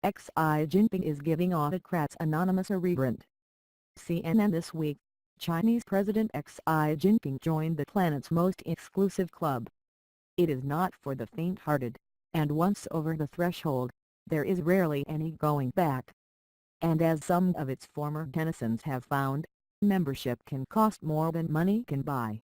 Xi Jinping is giving Autocrats Anonymous a rebrand. CNN this week, Chinese President Xi Jinping joined the planet's most exclusive club. It is not for the faint-hearted, and once over the threshold, there is rarely any going back. And as some of its former denizens have found, membership can cost more than money can buy.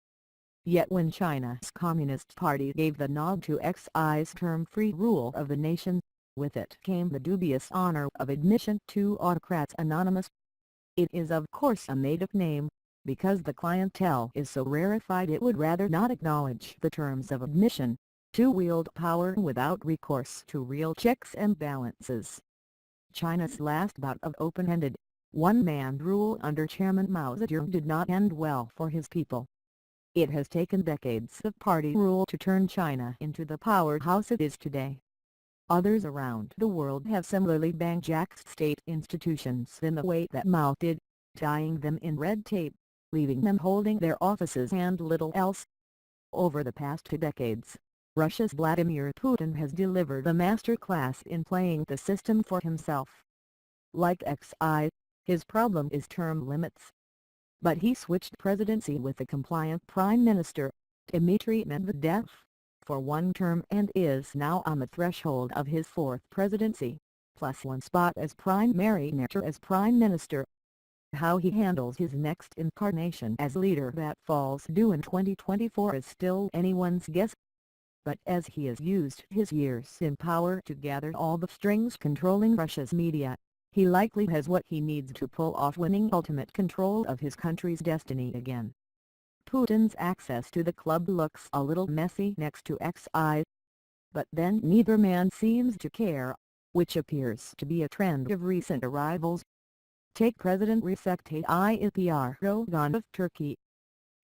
Yet when China's Communist Party gave the nod to Xi's term-free rule of the nation, with it came the dubious honor of admission to Autocrats Anonymous. It is of course a made-up name, because the clientele is so rarefied it would rather not acknowledge the terms of admission, to wield power without recourse to real checks and balances. China's last bout of open-ended, one-man rule under Chairman Mao Zedong did not end well for his people. It has taken decades of party rule to turn China into the powerhouse it is today. Others around the world have similarly bang-jacked state institutions in the way that Mao did, tying them in red tape, leaving them holding their offices and little else. Over the past 2 decades, Russia's Vladimir Putin has delivered a master class in playing the system for himself. Like Xi, his problem is term limits. But he switched presidency with a compliant Prime Minister, Dmitry Medvedev, for one term and is now on the threshold of his 4th presidency, plus one spot as primary minister as Prime Minister. How he handles his next incarnation as leader that falls due in 2024 is still anyone's guess. But as he has used his years in power to gather all the strings controlling Russia's media, he likely has what he needs to pull off winning ultimate control of his country's destiny again. Putin's access to the club looks a little messy next to Xi. But then neither man seems to care, which appears to be a trend of recent arrivals. Take President Recep Tayyip Erdogan of Turkey.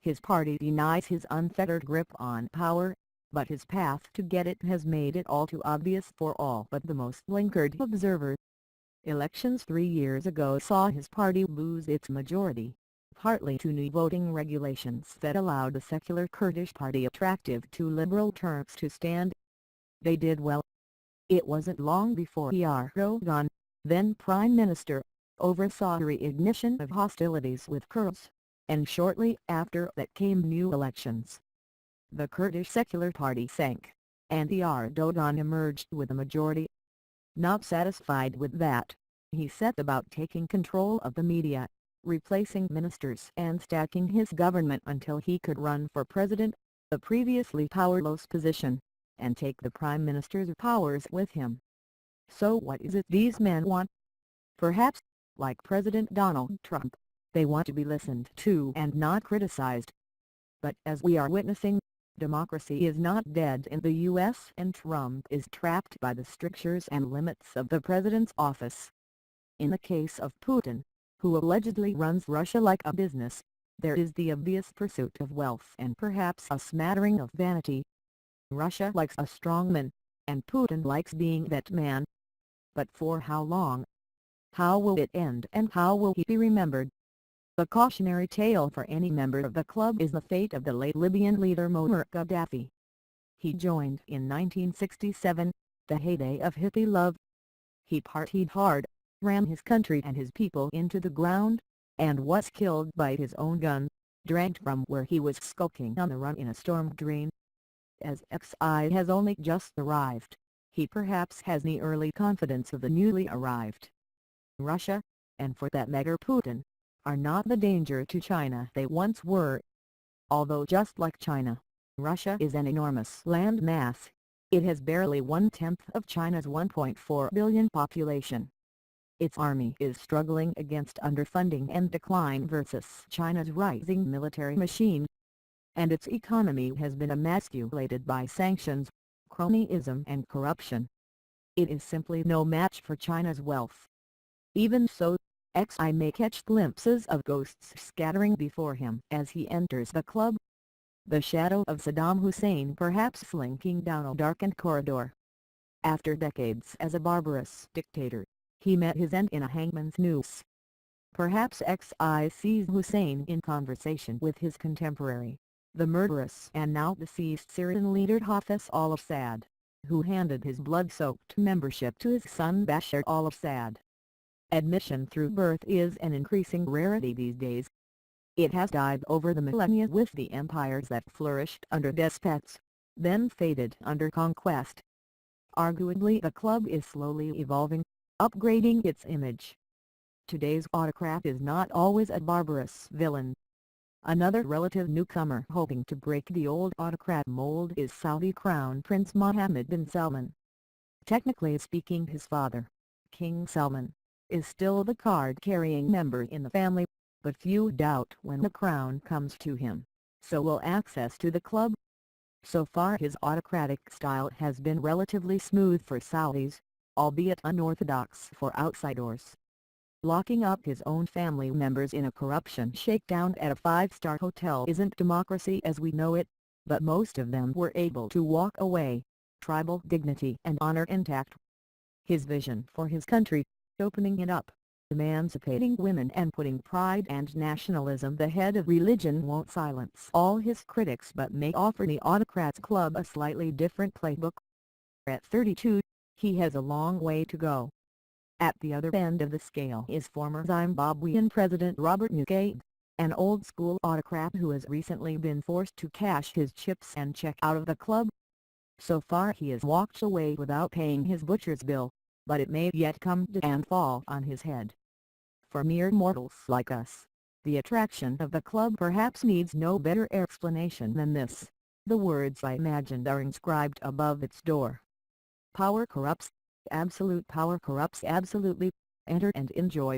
His party denies his unfettered grip on power, but his path to get it has made it all too obvious for all but the most blinkered observer. Elections 3 years ago saw his party lose its majority, partly to new voting regulations that allowed the secular Kurdish party attractive to liberal Turks to stand. They did well. It wasn't long before Erdogan, then Prime Minister, oversaw the reignition of hostilities with Kurds, and shortly after that came new elections. The Kurdish secular party sank, and Erdogan emerged with a majority. Not satisfied with that, he set about taking control of the media, replacing ministers and stacking his government until he could run for president, a previously powerless position, and take the prime minister's powers with him. So what is it these men want? Perhaps, like President Donald Trump, they want to be listened to and not criticized. But as we are witnessing, democracy is not dead in the U.S. and Trump is trapped by the strictures and limits of the president's office. In the case of Putin, who allegedly runs Russia like a business, there is the obvious pursuit of wealth and perhaps a smattering of vanity. Russia likes a strongman, and Putin likes being that man. But for how long? How will it end and how will he be remembered? The cautionary tale for any member of the club is the fate of the late Libyan leader Muammar Gaddafi. He joined in 1967, the heyday of hippie love. He partied hard, ran his country and his people into the ground, and was killed by his own gun, dragged from where he was skulking on the run in a storm drain. As Xi has only just arrived, he perhaps has the early confidence of the newly arrived. Russia, and for that matter Putin, are not the danger to China they once were. Although just like China, Russia is an enormous land mass, it has barely 1/10 of China's 1.4 billion population. Its army is struggling against underfunding and decline versus China's rising military machine. And its economy has been emasculated by sanctions, cronyism and corruption. It is simply no match for China's wealth. Even so, Xi may catch glimpses of ghosts scattering before him as he enters the club. The shadow of Saddam Hussein perhaps slinking down a darkened corridor. After decades as a barbarous dictator, he met his end in a hangman's noose. Perhaps Xi sees Hussein in conversation with his contemporary, the murderous and now deceased Syrian leader Hafez al-Assad. who handed his blood-soaked membership to his son Bashar al-Assad. Admission through birth is an increasing rarity these days. It has died over the millennia with the empires that flourished under despots, then faded under conquest. Arguably the club is slowly evolving, upgrading its image. Today's autocrat is not always a barbarous villain. Another relative newcomer hoping to break the old autocrat mold is Saudi Crown Prince Mohammed bin Salman. Technically speaking, his father, King Salman, is still the card-carrying member in the family, but few doubt when the crown comes to him, so will access to the club. So far his autocratic style has been relatively smooth for Saudis, albeit unorthodox for outsiders. Locking up his own family members in a corruption shakedown at a five-star hotel isn't democracy as we know it, but most of them were able to walk away, tribal dignity and honor intact. His vision for his country, opening it up, emancipating women and putting pride and nationalism ahead of religion won't silence all his critics but may offer the Autocrats Club a slightly different playbook. At 32, he has a long way to go. At the other end of the scale is former Zimbabwean President Robert Mugabe, an old-school autocrat who has recently been forced to cash his chips and check out of the club. So far he has walked away without paying his butcher's bill, but it may yet come to and fall on his head. For mere mortals like us, the attraction of the club perhaps needs no better explanation than this. The words I imagined are inscribed above its door. Power corrupts. Absolute power corrupts absolutely. Enter and enjoy.